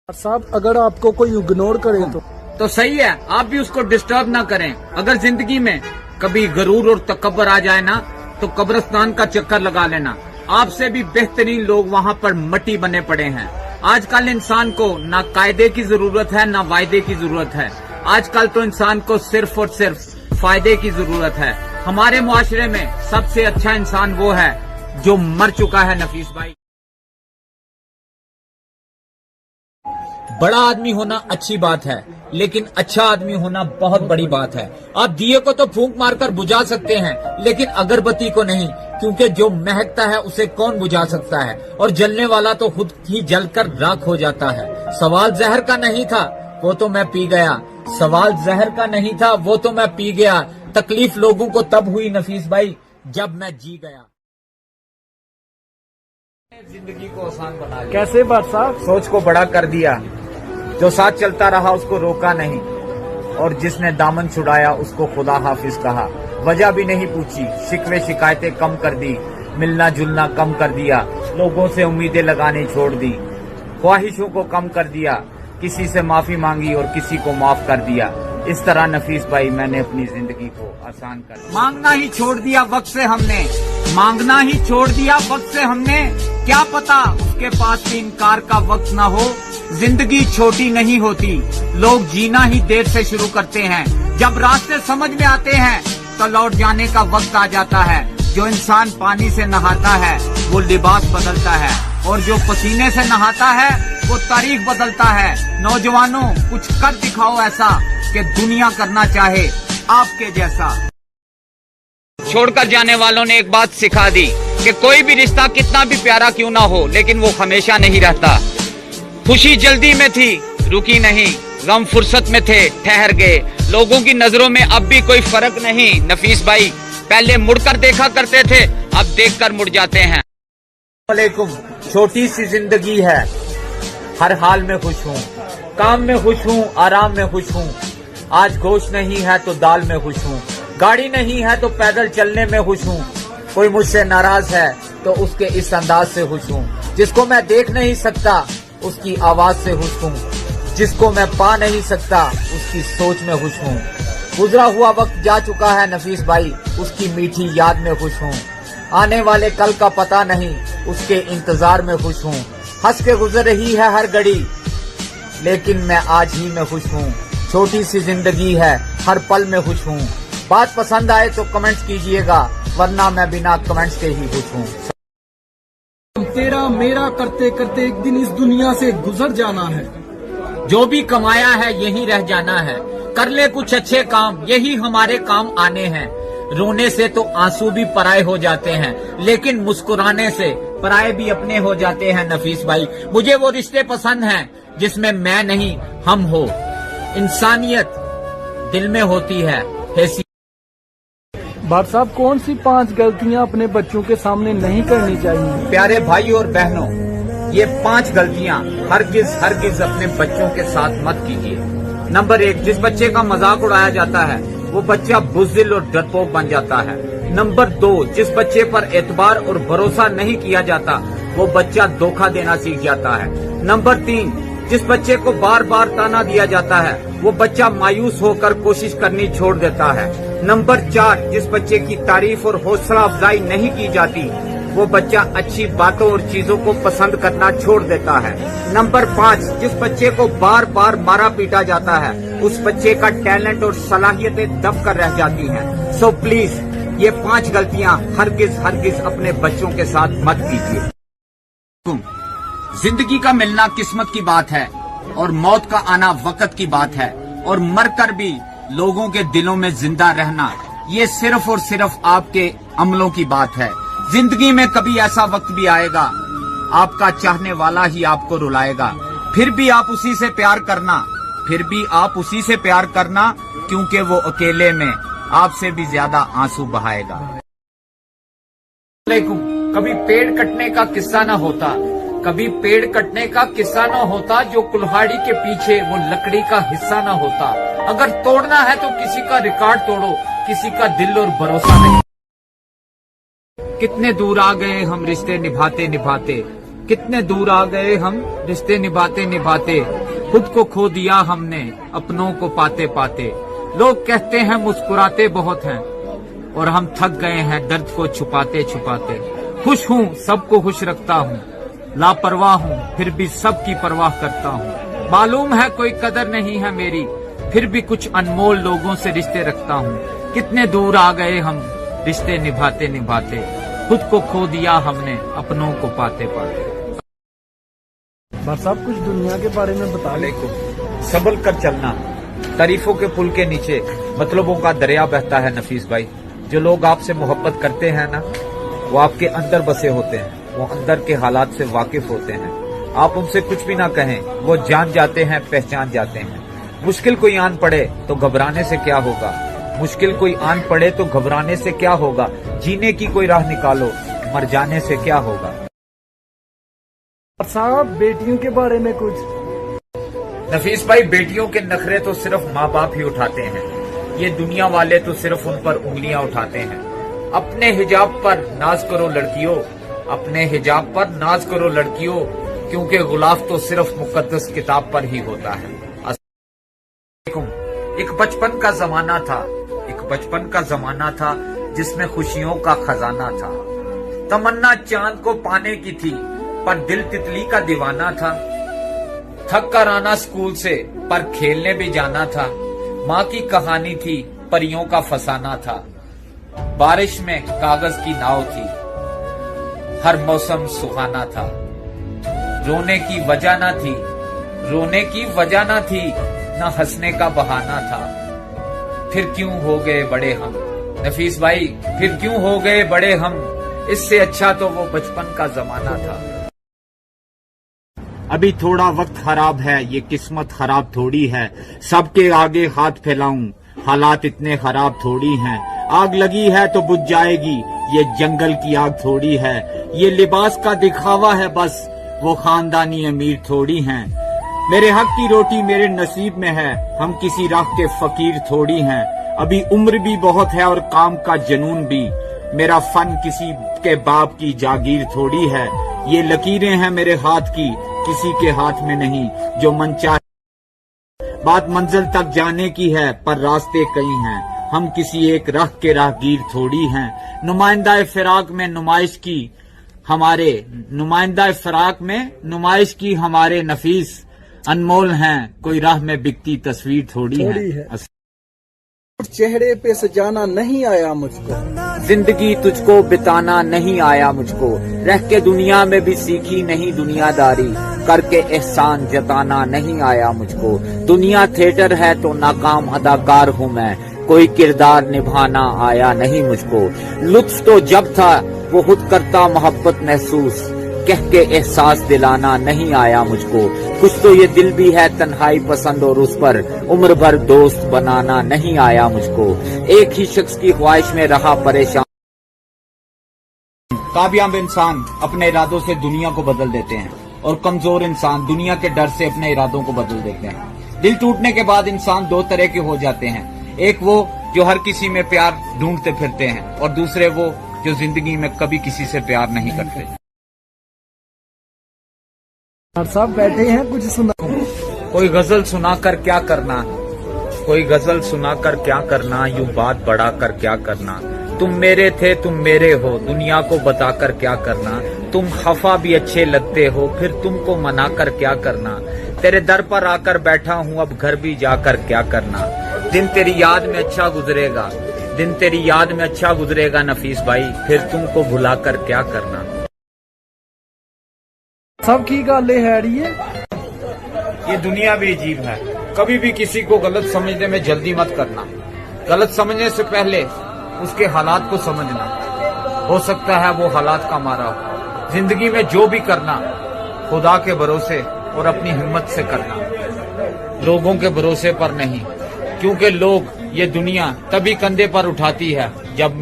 साहब अगर आपको कोई इग्नोर करे तो सही है, आप भी उसको डिस्टर्ब ना करें। अगर जिंदगी में कभी गरूर और तकब्बर आ जाए ना तो कब्रिस्तान का चक्कर लगा लेना। आपसे भी बेहतरीन लोग वहाँ पर मट्टी बने पड़े हैं। आजकल इंसान को ना कायदे की जरूरत है ना वायदे की जरूरत है। आजकल तो इंसान को सिर्फ और सिर्फ फायदे की जरूरत है। हमारे मुआशरे में सबसे अच्छा इंसान वो है जो मर चुका है। नफीस भाई, बड़ा आदमी होना अच्छी बात है, लेकिन अच्छा आदमी होना बहुत बड़ी बात है। आप दिए को तो फूंक मारकर बुझा सकते हैं, लेकिन अगरबत्ती को नहीं, क्योंकि जो महकता है उसे कौन बुझा सकता है, और जलने वाला तो खुद ही जलकर राख हो जाता है। सवाल जहर का नहीं था, वो तो मैं पी गया। सवाल जहर का नहीं था, वो तो मैं पी गया। तकलीफ लोगों को तब हुई नफीस भाई जब मैं जी गया। जिंदगी को आसान बना लिया। कैसे बात साहब? सोच को बड़ा कर दिया। जो साथ चलता रहा उसको रोका नहीं, और जिसने दामन छुड़ाया उसको खुदा हाफिज कहा। वजह भी नहीं पूछी, शिकवे शिकायतें कम कर दी, मिलना जुलना कम कर दिया, लोगों से उम्मीदें लगानी छोड़ दी, ख्वाहिशों को कम कर दिया, किसी से माफी मांगी और किसी को माफ कर दिया। इस तरह नफीस भाई मैंने अपनी जिंदगी को आसान कर दिया। मांगना ही छोड़ दिया वक्त से हमने, मांगना ही छोड़ दिया वक्त से हमने। क्या पता उसके पास भी इनकार का वक्त न हो। जिंदगी छोटी नहीं होती, लोग जीना ही देर से शुरू करते हैं। जब रास्ते समझ में आते हैं तो लौट जाने का वक्त आ जाता है। जो इंसान पानी से नहाता है वो लिबास बदलता है, और जो पसीने से नहाता है वो तारीख बदलता है। नौजवानों, कुछ कर दिखाओ ऐसा कि दुनिया करना चाहे आपके जैसा। छोड़कर जाने वालों ने एक बात सिखा दी कि कोई भी रिश्ता कितना भी प्यारा क्यों ना हो, लेकिन वो हमेशा नहीं रहता। खुशी जल्दी में थी, रुकी नहीं। गम फुर्सत में थे, ठहर गए। लोगों की नजरों में अब भी कोई फर्क नहीं। नफीस भाई, पहले मुड़कर देखा करते थे, अब देखकर मुड़ जाते हैं। वालेकुम। छोटी सी जिंदगी है, हर हाल में खुश हूँ, काम में खुश हूँ, आराम में खुश हूँ। आज गोश्त नहीं है तो दाल में खुश हूँ, गाड़ी नहीं है तो पैदल चलने में खुश हूँ। कोई मुझसे नाराज है तो उसके इस अंदाज से खुश हूँ। जिसको मैं देख नहीं सकता उसकी आवाज से खुश हूँ। जिसको मैं पा नहीं सकता उसकी सोच में खुश हूँ। गुजरा हुआ वक्त जा चुका है नफीस भाई, उसकी मीठी याद में खुश हूँ। आने वाले कल का पता नहीं, उसके इंतजार में खुश हूँ। हंस के गुजर रही है हर घड़ी, लेकिन मैं आज ही में खुश हूँ। छोटी सी जिंदगी है, हर पल में खुश हूँ। बात पसंद आए तो कमेंट्स कीजिएगा, वरना मैं बिना कमेंट्स के ही खुश हूँ। तेरा मेरा करते करते एक दिन इस दुनिया से गुजर जाना है। जो भी कमाया है यही रह जाना है। कर ले कुछ अच्छे काम, यही हमारे काम आने हैं। रोने से तो आंसू भी पराए हो जाते हैं, लेकिन मुस्कुराने से पराए भी अपने हो जाते हैं। नफीस भाई, मुझे वो रिश्ते पसंद हैं जिसमें मैं नहीं हम हो। इंसानियत दिल में होती है। बात साहब, कौन सी 5 गलतियां अपने बच्चों के सामने नहीं करनी चाहिए? प्यारे भाई और बहनों, ये 5 गलतियां हरगिज अपने बच्चों के साथ मत कीजिए। नंबर 1, जिस बच्चे का मजाक उड़ाया जाता है वो बच्चा बुज़दिल और डरपोक बन जाता है। नंबर 2, जिस बच्चे पर एतबार और भरोसा नहीं किया जाता वो बच्चा धोखा देना सीख जाता है। नंबर 3, जिस बच्चे को बार बार ताना दिया जाता है वो बच्चा मायूस होकर कोशिश करनी छोड़ देता है। नंबर 4, जिस बच्चे की तारीफ और हौसला अफजाई नहीं की जाती वो बच्चा अच्छी बातों और चीजों को पसंद करना छोड़ देता है। नंबर 5, जिस बच्चे को बार बार मारा पीटा जाता है उस बच्चे का टैलेंट और सलाहियतें दब कर रह जाती हैं। सो प्लीज ये 5 गलतियां हरगिज अपने बच्चों के साथ मत कीजिए। जिंदगी का मिलना किस्मत की बात है, और मौत का आना वक्त की बात है, और मरकर भी लोगों के दिलों में जिंदा रहना ये सिर्फ और सिर्फ आपके अमलों की बात है। जिंदगी में कभी ऐसा वक्त भी आएगा आपका चाहने वाला ही आपको रुलाएगा, फिर भी आप उसी से प्यार करना, क्योंकि वो अकेले में आपसे भी ज्यादा आंसू बहाएगा। कभी पेड़ कटने का किस्सा न होता, कभी पेड़ कटने का किस्सा न होता, जो कुल्हाड़ी के पीछे वो लकड़ी का हिस्सा न होता। अगर तोड़ना है तो किसी का रिकॉर्ड तोड़ो, किसी का दिल और भरोसा नहीं। कितने दूर आ गए हम रिश्ते निभाते निभाते, कितने दूर आ गए हम रिश्ते निभाते निभाते, खुद को खो दिया हमने अपनों को पाते पाते। लोग कहते हैं मुस्कुराते बहुत हैं और हम थक गए हैं दर्द को छुपाते छुपाते। खुश हूँ सबको खुश रखता हूँ, लापरवाह हूँ फिर भी सबकी परवाह करता हूँ। मालूम है कोई कदर नहीं है मेरी, फिर भी कुछ अनमोल लोगों से रिश्ते रखता हूँ। कितने दूर आ गए हम रिश्ते निभाते निभाते, खुद को खो दिया हमने अपनों को पाते पाते। भाई साहब कुछ दुनिया के बारे में बता ले। संभल कर चलना, तारीफों के पुल के नीचे मतलबों का दरिया बहता है नफीस भाई। जो लोग आपसे मोहब्बत करते हैं ना, वो आपके अंदर बसे होते हैं, वो अंदर के हालात से वाकिफ होते हैं। आप उनसे कुछ भी ना कहें, वो जान जाते हैं, पहचान जाते हैं। मुश्किल कोई आन पड़े तो घबराने से क्या होगा, मुश्किल कोई आन पड़े तो घबराने से क्या होगा। जीने की कोई राह निकालो, मर जाने से क्या होगा। साहब बेटियों के बारे में कुछ। नफीस भाई, बेटियों के नखरे तो सिर्फ माँ बाप ही उठाते हैं, ये दुनिया वाले तो सिर्फ उन पर उंगलियां उठाते हैं। अपने हिजाब पर नाज करो लड़कियों, अपने हिजाब पर नाज करो लड़कियों, क्योंकि गुलाफ तो सिर्फ मुकद्दस किताब पर ही होता है। एक बचपन का जमाना था, एक बचपन का जमाना था जिसमें खुशियों का खजाना था। तमन्ना चांद को पाने की थी पर दिल तितली का दीवाना था। थक कर आना स्कूल से पर खेलने भी जाना था। माँ की कहानी थी परियों का फसाना था। बारिश में कागज की नाव थी, हर मौसम सुहाना था। रोने की वजह ना थी, रोने की वजह ना थी, ना हंसने का बहाना था। फिर क्यों हो गए बड़े हम, नफीस भाई फिर क्यों हो गए बड़े हम, इससे अच्छा तो वो बचपन का जमाना था। अभी थोड़ा वक्त खराब है, ये किस्मत खराब थोड़ी है। सबके आगे हाथ फैलाऊं, हालात इतने खराब थोड़ी हैं। आग लगी है तो बुझ जाएगी, ये जंगल की आग थोड़ी है। ये लिबास का दिखावा है बस, वो खानदानी अमीर थोड़ी हैं। मेरे हक की रोटी मेरे नसीब में है, हम किसी राह के फकीर थोड़ी हैं। अभी उम्र भी बहुत है और काम का जुनून भी, मेरा फन किसी के बाप की जागीर थोड़ी है। ये लकीरें हैं मेरे हाथ की, किसी के हाथ में नहीं, जो मन चाहे। बात मंजिल तक जाने की है पर रास्ते कई हैं, हम किसी एक राह के राहगीर थोड़ी हैं। नुमाइंदा फिराक में नुमाइश की हमारे, नुमाइंदा फिराक में नुमाइश की हमारे नफीस अनमोल हैं, कोई राह में बिकती तस्वीर थोड़ी है। चेहरे पे सजाना नहीं आया मुझको, जिंदगी तुझको बिताना नहीं आया मुझको। रह के दुनिया में भी सीखी नहीं दुनियादारी, करके एहसान जताना नहीं आया मुझको। दुनिया थिएटर है तो नाकाम अदाकार हूँ मैं, कोई किरदार निभाना आया नहीं मुझको। लुत्फ तो जब था वो खुद करता मोहब्बत महसूस, कह के एहसास दिलाना नहीं आया मुझको। कुछ तो ये दिल भी है तन्हाई पसंद और उस पर उम्र भर दोस्त बनाना नहीं आया मुझको। एक ही शख्स की ख्वाहिश में रहा परेशान। कामयाब इंसान अपने इरादों से दुनिया को बदल देते हैं और कमजोर इंसान दुनिया के डर से अपने इरादों को बदल देते हैं। दिल टूटने के बाद इंसान दो तरह के हो जाते हैं, एक वो जो हर किसी में प्यार ढूंढते फिरते हैं और दूसरे वो जो जिंदगी में कभी किसी से प्यार नहीं करते। साहब बैठे हैं, कुछ सुना। कोई गजल सुनाकर क्या करना, कोई गजल सुनाकर क्या करना, यूं बात बढ़ाकर क्या करना। तुम मेरे थे तुम मेरे हो, दुनिया को बताकर क्या करना। तुम खफा भी अच्छे लगते हो, फिर तुमको मनाकर क्या करना। तेरे दर पर आकर बैठा हूँ, अब घर भी जाकर क्या करना। दिन तेरी याद में अच्छा गुजरेगा, दिन तेरी याद में अच्छा गुजरेगा नफीस भाई, फिर तुमको भुलाकर क्या करना। सब की गाले है ये दुनिया भी अजीब है, कभी भी किसी को गलत समझने में जल्दी मत करना। गलत समझने से पहले उसके हालात को समझना, हो सकता है वो हालात का मारा हो। जिंदगी में जो भी करना खुदा के भरोसे और अपनी हिम्मत से करना, लोगों के भरोसे पर नहीं, क्योंकि लोग ये दुनिया तभी कंधे पर उठाती है जब